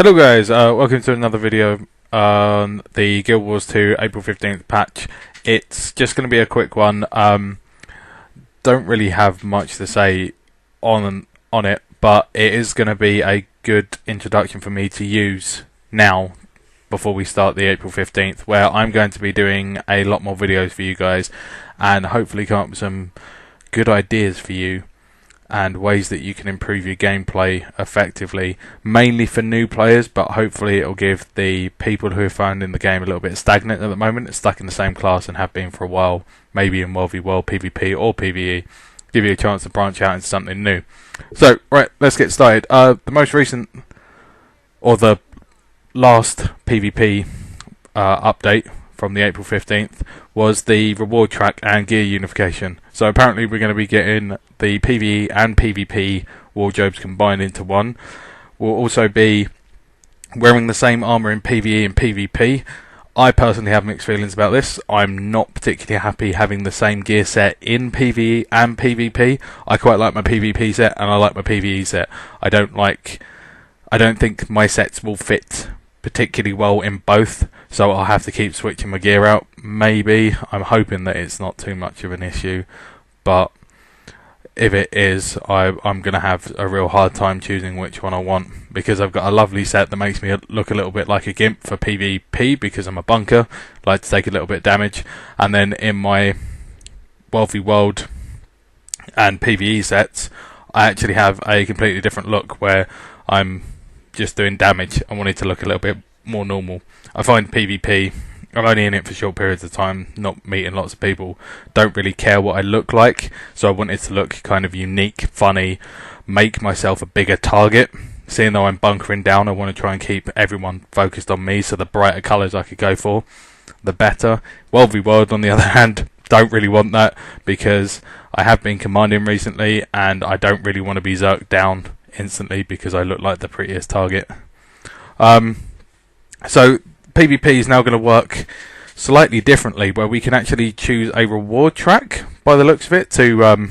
Hello guys, welcome to another video on the Guild Wars 2 April 15th patch. It's just going to be a quick one. Don't really have much to say on it, but it is going to be a good introduction for me to use now before we start the April 15th, where I'm going to be doing a lot more videos for you guys and hopefully come up with some good ideas for you and ways that you can improve your gameplay effectively, mainly for new players, but hopefully it'll give the people who are found in the game a little bit stagnant at the moment, stuck in the same class and have been for a while, maybe in World v World, PvP or PvE, give you a chance to branch out into something new. So, right, let's get started. The most recent, or the last PvP update from the April 15th was the reward track and gear unification. So apparently we're going to be getting the PvE and PvP wardrobes combined into one. We'll also be wearing the same armour in PvE and PvP. I personally have mixed feelings about this. I'm not particularly happy having the same gear set in PvE and PvP. I quite like my PvP set and I like my PvE set. I don't think my sets will fit particularly well in both, so I'll have to keep switching my gear out. Maybe. I'm hoping that it's not too much of an issue, but if it is, I'm going to have a real hard time choosing which one I want, because I've got a lovely set that makes me look a little bit like a gimp for PvP because I'm a bunker, like to take a little bit of damage, and then in my World v World and PvE sets I actually have a completely different look where I'm just doing damage. I want it to look a little bit more normal. I find PvP, I'm only in it for short periods of time, not meeting lots of people, don't really care what I look like, so I want it to look kind of unique, funny, make myself a bigger target. Seeing though I'm bunkering down, I want to try and keep everyone focused on me, so the brighter colours I could go for, the better. World v World on the other hand, don't really want that, because I have been commanding recently and I don't really want to be zerked down instantly because I look like the prettiest target. So PvP is now going to work slightly differently, where we can actually choose a reward track by the looks of it to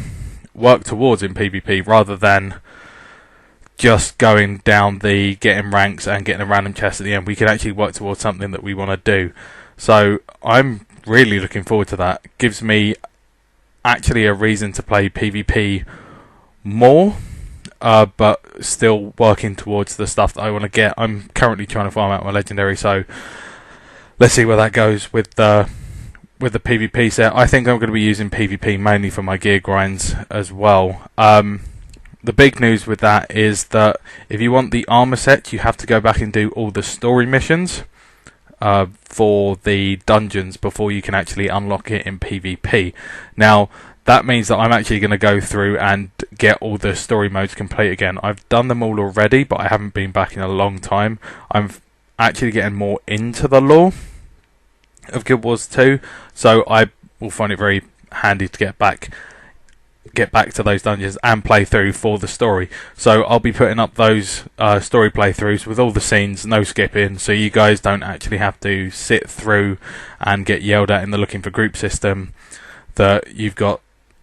work towards in PvP, rather than just going down the getting ranks and getting a random chest at the end. We can actually work towards something that we want to do. So I'm really looking forward to that. Gives me actually a reason to play PvP more, but still working towards the stuff that I want to get. I'm currently trying to farm out my legendary, so let's see where that goes with the PvP set. I think I'm going to be using PvP mainly for my gear grinds as well. The big news with that is that if you want the armor set, you have to go back and do all the story missions for the dungeons before you can actually unlock it in PvP. Now that means that I'm actually going to go through and get all the story modes complete again. I've done them all already, but I haven't been back in a long time. I'm actually getting more into the lore of Guild Wars 2, so I will find it very handy to get back to those dungeons and play through for the story. So I'll be putting up those story playthroughs with all the scenes, no skipping, so you guys don't actually have to sit through and get yelled at in the looking for group system that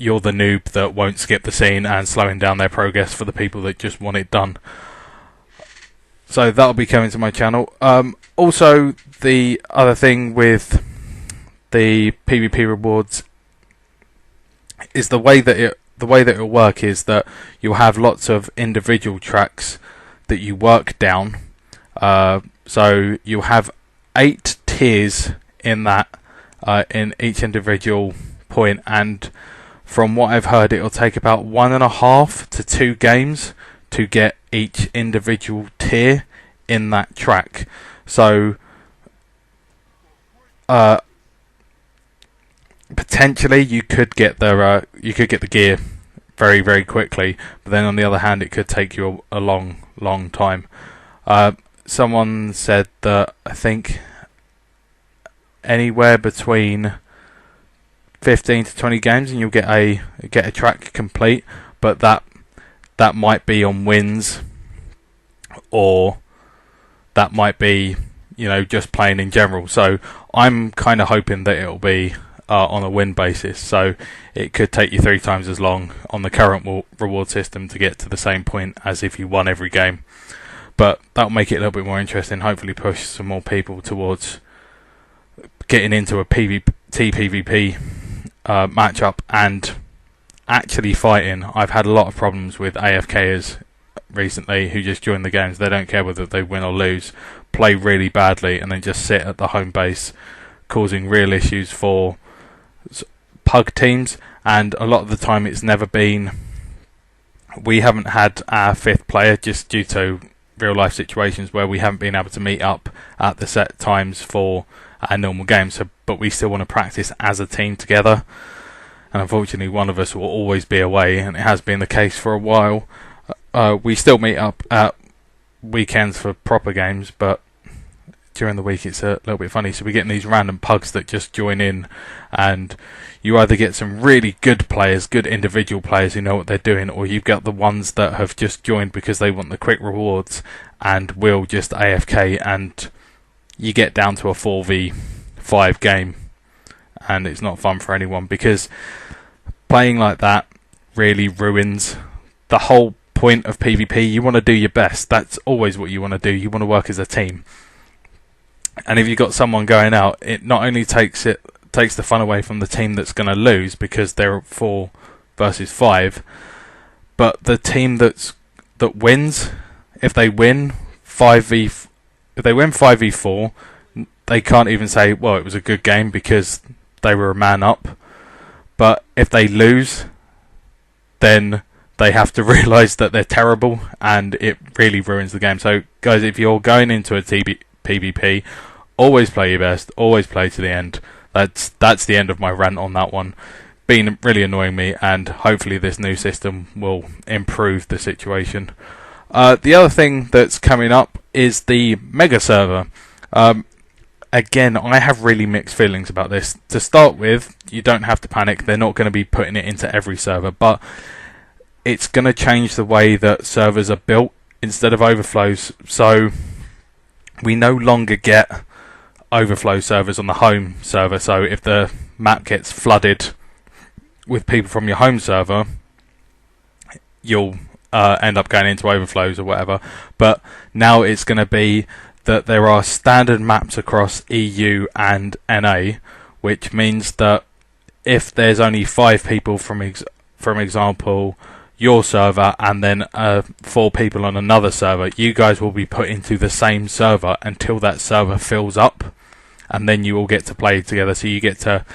you're the noob that won't skip the scene and slowing down their progress for the people that just want it done. So that'll be coming to my channel. Also, the other thing with the PvP rewards is the way that it'll work is that you'll have lots of individual tracks that you work down. So you'll have 8 tiers in that, in each individual point, and from what I've heard, it'll take about 1.5 to 2 games to get each individual tier in that track. So potentially you could get the gear very, very quickly, but then on the other hand, it could take you a long time. Someone said that I think anywhere between 15 to 20 games and you'll get a track complete, but that might be on wins, or that might be, you know, just playing in general. So I'm kind of hoping that it'll be on a win basis, so it could take you 3 times as long on the current reward system to get to the same point as if you won every game. but that'll make it a little bit more interesting, hopefully push some more people towards getting into a PvP matchup and actually fighting. I've had a lot of problems with AFKers recently who just join the games. They don't care whether they win or lose, play really badly, and then just sit at the home base, causing real issues for pug teams. And a lot of the time it's never been, we haven't had our fifth player just due to real life situations where we haven't been able to meet up at the set times for our normal games, so, but we still want to practice as a team together, and unfortunately one of us will always be away, and it has been the case for a while. We still meet up at weekends for proper games, but during the week it's a little bit funny, so we're getting these random pugs that just join in, and you either get some really good players, good individual players who know what they're doing, or you've got the ones that have just joined because they want the quick rewards and will just AFK, and you get down to a 4v5 game, and it's not fun for anyone, because playing like that really ruins the whole point of PvP. You want to do your best. That's always what you want to do. You want to work as a team. And if you've got someone going out, it not only takes the fun away from the team that's going to lose because they're 4 versus 5, but the team that wins, if they win 5v4, they can't even say, well, it was a good game because they were a man up. But if they lose, then they have to realise that they're terrible, and it really ruins the game. So guys, if you're going into a PvP, always play your best, always play to the end. That's the end of my rant on that one. Been really annoying me, and hopefully this new system will improve the situation. The other thing that's coming up is the mega server. Again, I have really mixed feelings about this. To start with, you don't have to panic. They're not going to be putting it into every server, but it's going to change the way that servers are built instead of overflows. So we no longer get overflow servers on the home server. So if the map gets flooded with people from your home server, you'll end up going into overflows or whatever. But now it's going to be that there are standard maps across EU and NA, which means that if there's only 5 people from example your server and then 4 people on another server, you guys will be put into the same server until that server fills up, and then you all get to play together. So you get to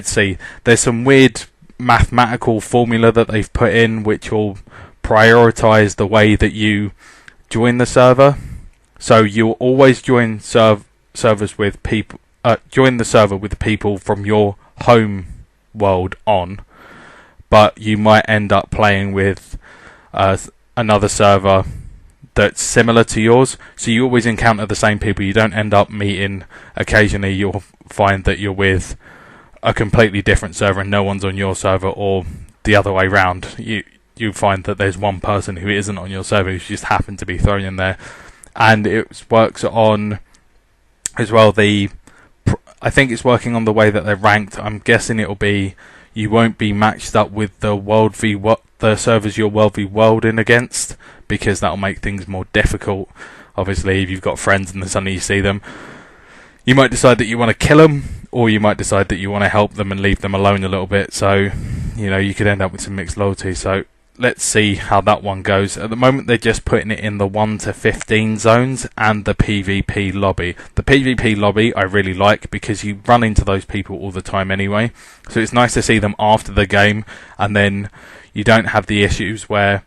see there's some weird mathematical formula that they've put in which will prioritize the way that you join the server. So you'll always join servers with people. Join the server with the people from your home world on, but you might end up playing with another server that's similar to yours. So you always encounter the same people. You don't end up meeting. Occasionally, you'll find that you're with a completely different server and no one's on your server, or the other way round. You find that there's one person who isn't on your server who's just happened to be thrown in there. And it works on as well I think it's working on the way that they're ranked. I'm guessing it'll be, you won't be matched up with the the servers you're world v world in against, because that'll make things more difficult. Obviously, if you've got friends and then suddenly you see them, you might decide that you want to kill them, or you might decide that you want to help them and leave them alone a little bit. So, you could end up with some mixed loyalty. So let's see how that one goes. At the moment, they're just putting it in the 1 to 15 zones and the PvP lobby. The PvP lobby I really like because you run into those people all the time anyway. So it's nice to see them after the game, and then you don't have the issues where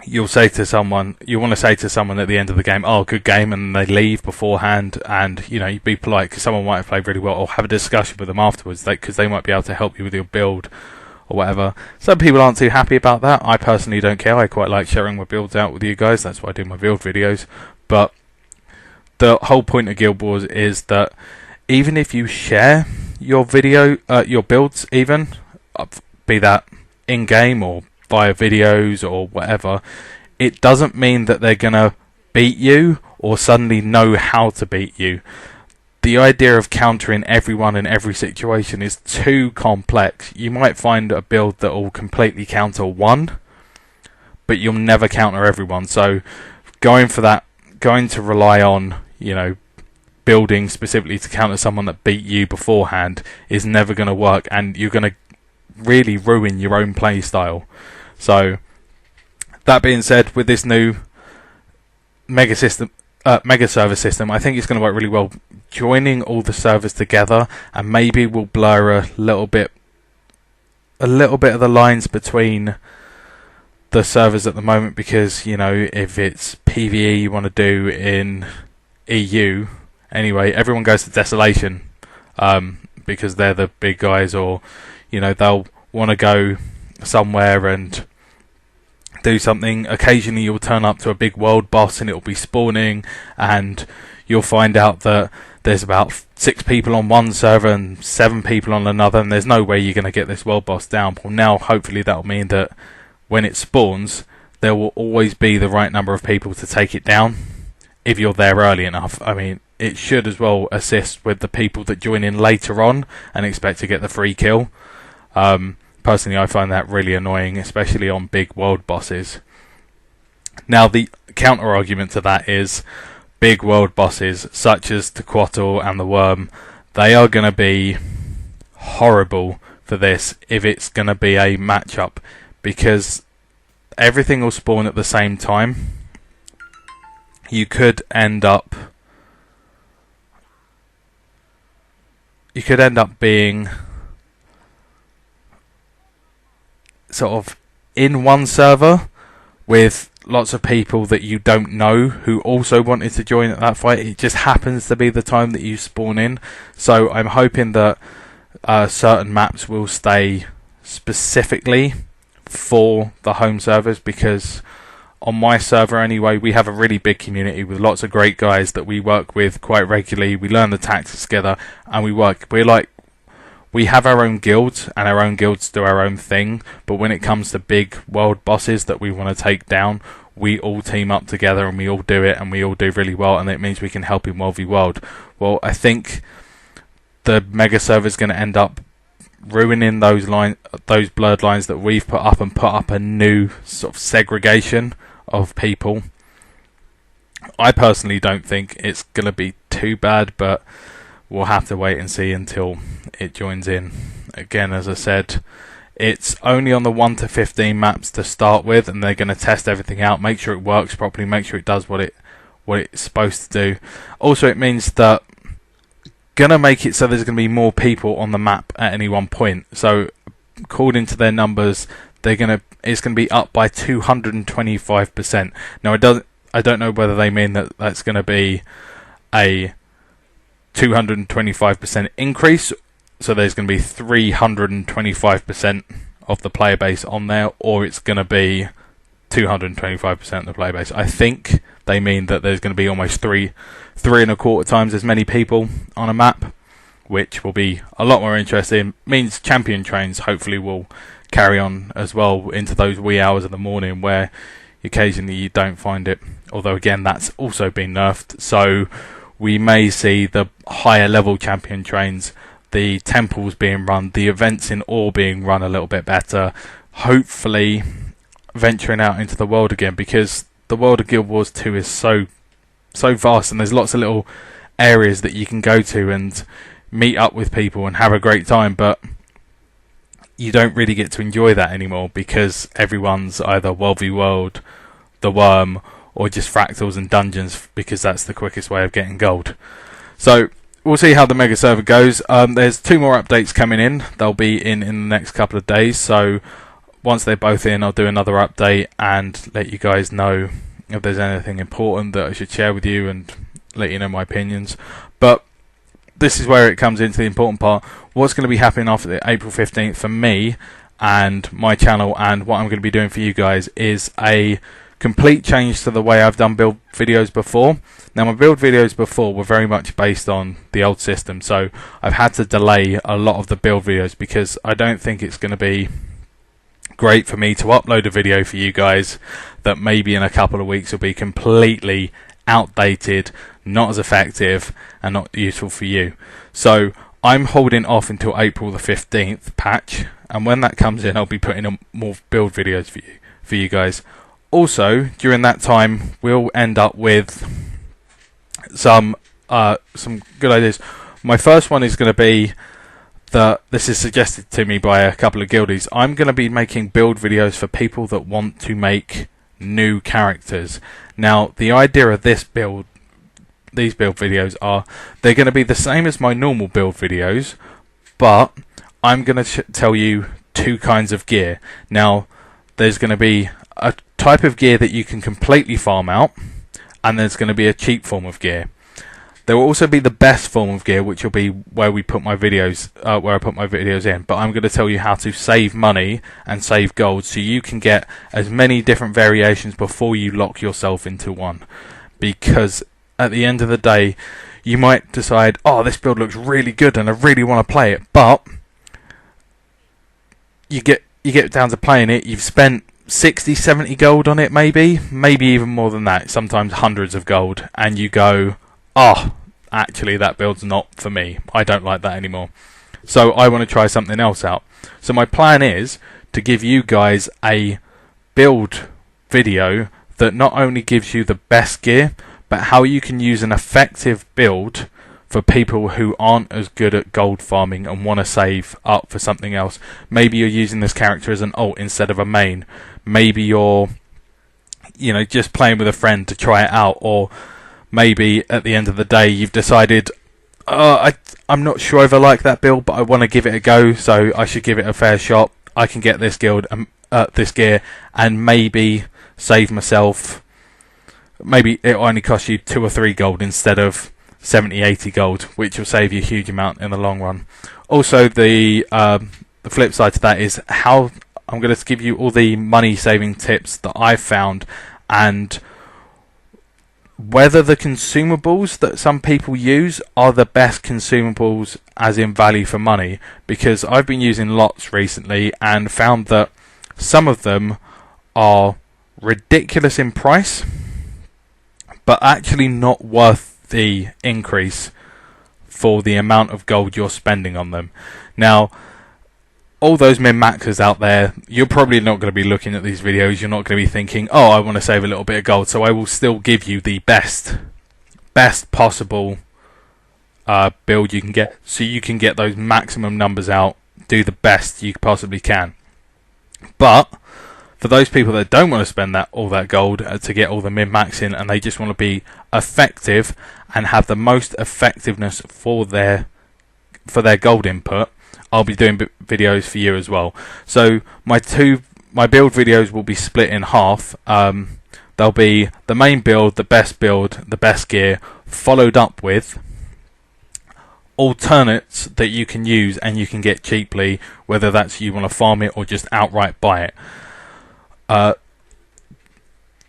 you want to say to someone at the end of the game, oh, good game, and they leave beforehand, and you be polite because someone might have played really well, or have a discussion with them afterwards because they might be able to help you with your build or whatever. Some people aren't too happy about that. I personally don't care. I quite like sharing my builds out with you guys. That's why I do my build videos. But the whole point of Guild Wars is that even if you share your builds, even be that in game or via videos or whatever, it doesn't mean that they're gonna beat you or suddenly know how to beat you. The idea of countering everyone in every situation is too complex. You might find a build that will completely counter one, but you'll never counter everyone. So going to rely on, building specifically to counter someone that beat you beforehand is never going to work, and you're going to really ruin your own play style. So that being said, with this new mega server system, I think it's going to work really well, joining all the servers together, and maybe we'll blur a little bit of the lines between the servers at the moment, because if it's PvE you want to do in EU anyway, everyone goes to Desolation because they're the big guys, or they'll want to go somewhere and do something. Occasionally you'll turn up to a big world boss and it'll be spawning, and you'll find out that there's about 6 people on one server and 7 people on another, and there's no way you're going to get this world boss down. Well, now hopefully that'll mean that when it spawns, there will always be the right number of people to take it down if you're there early enough. I mean, it should as well assist with the people that join in later on and expect to get the free kill. Personally, I find that really annoying, especially on big world bosses. Now, the counter argument to that is big world bosses such as Tequatl and the Worm, they are going to be horrible for this if it's going to be a matchup, because everything will spawn at the same time. You could end up being sort of in one server with lots of people that you don't know who also wanted to join at that fight. It just happens to be the time that you spawn in. So I'm hoping that certain maps will stay specifically for the home servers, because on my server anyway, we have a really big community with lots of great guys that we work with quite regularly. We learn the tactics together, and we have our own guilds, and our own guilds do our own thing, but when it comes to big world bosses that we want to take down, we all team up together and we all do it, and we all do really well, and it means we can help in World v World. Well, I think the mega server is going to end up ruining those blurred lines that we've put up, and put up a new sort of segregation of people. I personally don't think it's going to be too bad, but we'll have to wait and see until it joins in. Again, as I said, it's only on the 1 to 15 maps to start with, and they're going to test everything out, make sure it works properly, make sure it does what it's supposed to do. Also, it means that gonna make it so there's going to be more people on the map at any one point. So according to their numbers, it's going to be up by 225%. Now, I don't know whether they mean that that's going to be a 225% increase, so there's going to be 325% of the player base on there, or it's going to be 225% of the player base. I think they mean that there's going to be almost 3.25 times as many people on a map, which will be a lot more interesting. Means champion trains hopefully will carry on as well into those wee hours of the morning where occasionally you don't find it, although again that's also been nerfed, so we may see the higher level champion trains, the temples being run, the events in ore being run a little bit better, hopefully venturing out into the world again, because the world of Guild Wars 2 is so vast, and there's lots of little areas that you can go to and meet up with people and have a great time, but you don't really get to enjoy that anymore because everyone's either World v World, the Worm, or just fractals and dungeons, because that's the quickest way of getting gold. So we'll see how the mega server goes. There's 2 more updates coming in. They'll be in the next couple of days, so once they're both in, I'll do another update and let you guys know if there's anything important that I should share with you and let you know my opinions. But this is where it comes into the important part. What's going to be happening after the April 15th for me and my channel, and what I'm going to be doing for you guys, is a complete change to the way I've done build videos before. Now, my build videos before were very much based on the old system, so I've had to delay a lot of the build videos because I don't think it's going to be great for me to upload a video for you guys that maybe in a couple of weeks will be completely outdated, not as effective, and not useful for you. So I'm holding off until April the 15th patch, and when that comes in, I'll be putting on more build videos for you guys. Also, during that time, we'll end up with some good ideas. My first one is going to be that this is suggested to me by a couple of guildies. I'm going to be making build videos for people that want to make new characters. Now, the idea of these build videos are they're going to be the same as my normal build videos, but I'm going to tell you two kinds of gear. Now, there's going to be a type of gear that you can completely farm out, and there's going to be a cheap form of gear. There will also be the best form of gear, which will be where we put my videos, where I put my videos in. But I'm going to tell you how to save money and save gold, so you can get as many different variations before you lock yourself into one. Because at the end of the day, you might decide, oh, this build looks really good and I really want to play it, but you get down to playing it, you've spent 60, 70 gold on it, maybe even more than that, sometimes hundreds of gold, and you go, oh, actually that build's not for me, I don't like that anymore, so I want to try something else out. So my plan is to give you guys a build video that not only gives you the best gear, but how you can use an effective build for people who aren't as good at gold farming and want to save up for something else. Maybe you're using this character as an ult instead of a main. Maybe you're, just playing with a friend to try it out, or maybe at the end of the day you've decided, I'm not sure if I like that build, but I want to give it a go, so I should give it a fair shot. I can get this this gear, and maybe save myself. Maybe it only costs you 2 or 3 gold instead of 70, 80 gold, which will save you a huge amount in the long run. Also, the flip side to that is how I'm going to give you all the money saving tips that I've found, and whether the consumables that some people use are the best consumables as in value for money, because I've been using lots recently and found that some of them are ridiculous in price, but actually not worth the increase for the amount of gold you're spending on them. Now, all those min-maxers out there, you're probably not going to be looking at these videos, you're not going to be thinking, oh, I want to save a little bit of gold, so I will still give you the best possible build you can get, so you can get those maximum numbers out, do the best you possibly can. But for those people that don't want to spend all that gold to get all the min-max in, and they just want to be effective and have the most effectiveness for their gold input, I'll be doing videos for you as well. So my build videos will be split in half. There'll be the main build, the best gear, followed up with alternates that you can use and you can get cheaply, whether that's you want to farm it or just outright buy it.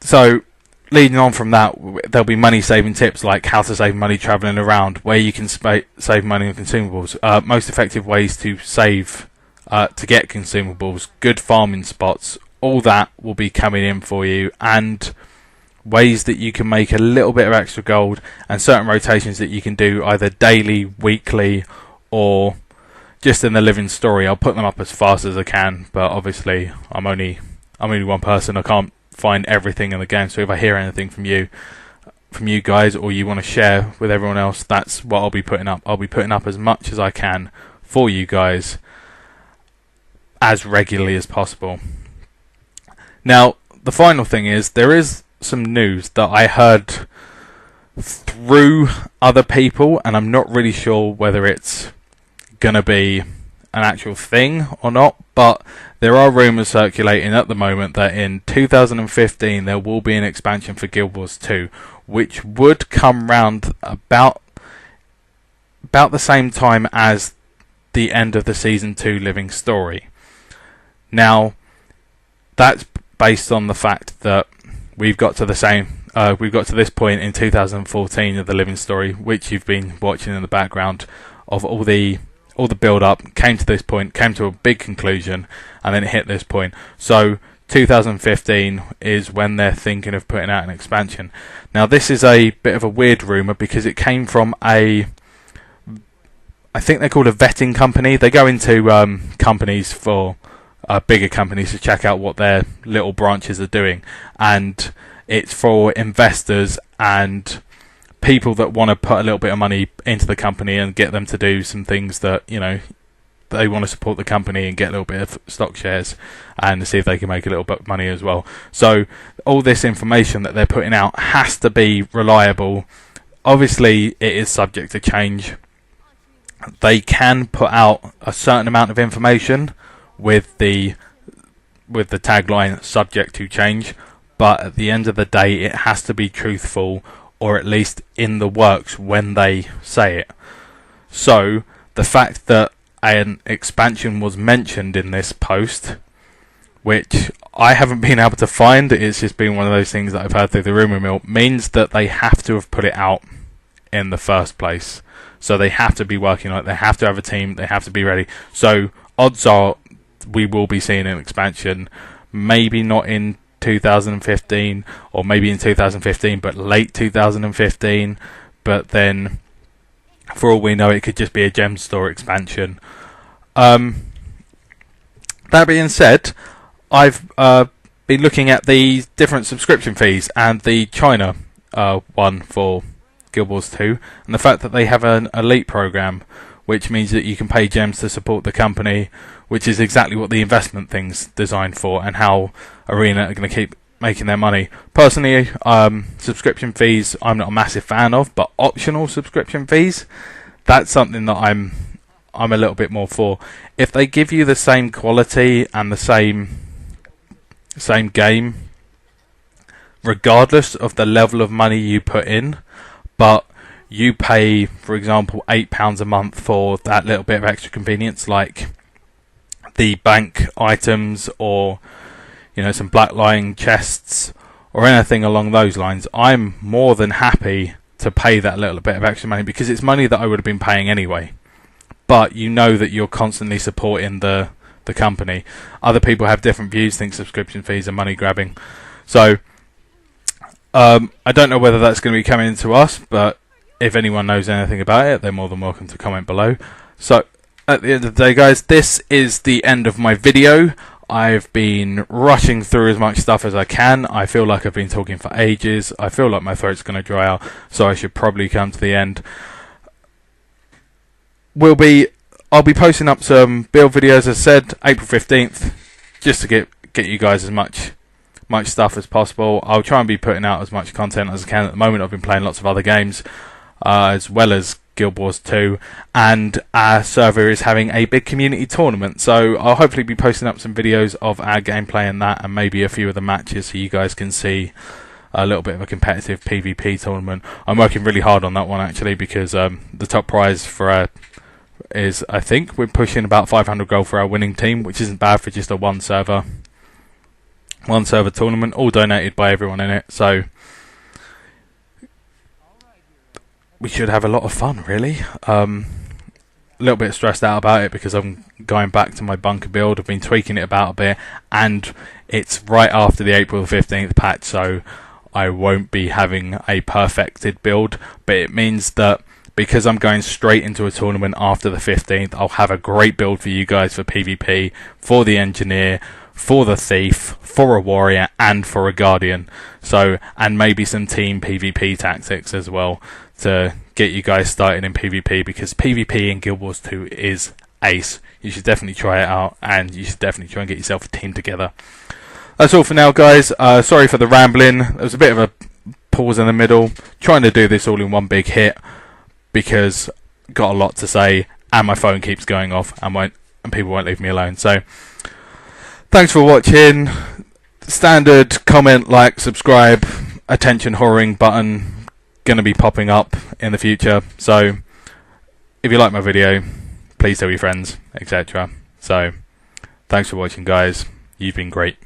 So leading on from that, there'll be money saving tips like how to save money traveling around, where you can save money on consumables, most effective ways to save to get consumables, good farming spots. All that will be coming in for you, and ways that you can make a little bit of extra gold, and certain rotations that you can do either daily, weekly, or just in the living story. I'll put them up as fast as I can, but obviously I'm only one person. I can't find everything in the game, so if I hear anything from you guys, or you want to share with everyone else, that's what I'll be putting up. I'll be putting up as much as I can for you guys as regularly as possible. Now, the final thing is, there is some news that I heard through other people, and I'm not really sure whether it's gonna be an actual thing or not, but there are rumours circulating at the moment that in 2015 there will be an expansion for Guild Wars 2, which would come round about the same time as the end of the Season 2 Living Story. Now, that's based on the fact that we've got to this point in 2014 of the Living Story, which you've been watching in the background, of all the build-up, came to this point, came to a big conclusion, and then it hit this point. So 2015 is when they're thinking of putting out an expansion. Now, this is a bit of a weird rumour because it came from I think they're called a vetting company. They go into companies for bigger companies to check out what their little branches are doing, and it's for investors and people that want to put a little bit of money into the company and get them to do some things that, you know, they want to support the company and get a little bit of stock shares and see if they can make a little bit of money as well. So all this information that they're putting out has to be reliable. Obviously it is subject to change. They can put out a certain amount of information with the tagline subject to change, but at the end of the day it has to be truthful, or at least in the works when they say it. So the fact that an expansion was mentioned in this post, which I haven't been able to find, it's just been one of those things that I've heard through the rumour mill, means that they have to have put it out in the first place. So they have to be working on it, they have to have a team, they have to be ready. So odds are we will be seeing an expansion, maybe not in 2015, or maybe in 2015 but late 2015, but then for all we know it could just be a gem store expansion. That being said, I've been looking at the different subscription fees and the China one for Guild Wars 2, and the fact that they have an elite program, which means that you can pay gems to support the company, which is exactly what the investment thing's designed for, and how Arena are going to keep making their money. Personally, subscription fees I'm not a massive fan of, but optional subscription fees, that's something that I'm a little bit more for. If they give you the same quality and the same game, regardless of the level of money you put in, but you pay, for example, £8 a month for that little bit of extra convenience, like the bank items, or you know, some blacklining chests or anything along those lines, I'm more than happy to pay that little bit of extra money, because it's money that I would have been paying anyway, but you know that you're constantly supporting the company. Other people have different views, think subscription fees are money grabbing. So I don't know whether that's going to be coming into us, but if anyone knows anything about it, they're more than welcome to comment below. So at the end of the day, guys, this is the end of my video. I've been rushing through as much stuff as I can. I feel like I've been talking for ages. I feel like my throat's going to dry out, so I should probably come to the end. I'll be posting up some build videos, as I said, April 15th, just to get you guys as much stuff as possible. I'll try and be putting out as much content as I can. At the moment I've been playing lots of other games, as well as Guild Wars 2, and our server is having a big community tournament, so I'll hopefully be posting up some videos of our gameplay and that, and maybe a few of the matches, so you guys can see a little bit of a competitive PvP tournament. I'm working really hard on that one actually, because the top prize for is, I think we're pushing about 500 gold for our winning team, which isn't bad for just a one server tournament, all donated by everyone in it, so we should have a lot of fun, really. A little bit stressed out about it because I'm going back to my bunker build. I've been tweaking it about a bit, and it's right after the April 15th patch, so I won't be having a perfected build, but it means that because I'm going straight into a tournament after the 15th, I'll have a great build for you guys for PvP, for the engineer, for the thief, for a warrior, and for a guardian. So, and maybe some team PvP tactics as well, to get you guys started in PvP, because PvP in Guild Wars 2 is ace. You should definitely try it out, and you should definitely try and get yourself a team together. That's all for now, guys. Sorry for the rambling. There was a bit of a pause in the middle, trying to do this all in one big hit, because got a lot to say, and my phone keeps going off, and people won't leave me alone. So thanks for watching. Standard comment, like, subscribe, attention whoring button going to be popping up in the future, so if you like my video, please tell your friends, etc. So thanks for watching, guys. You've been great.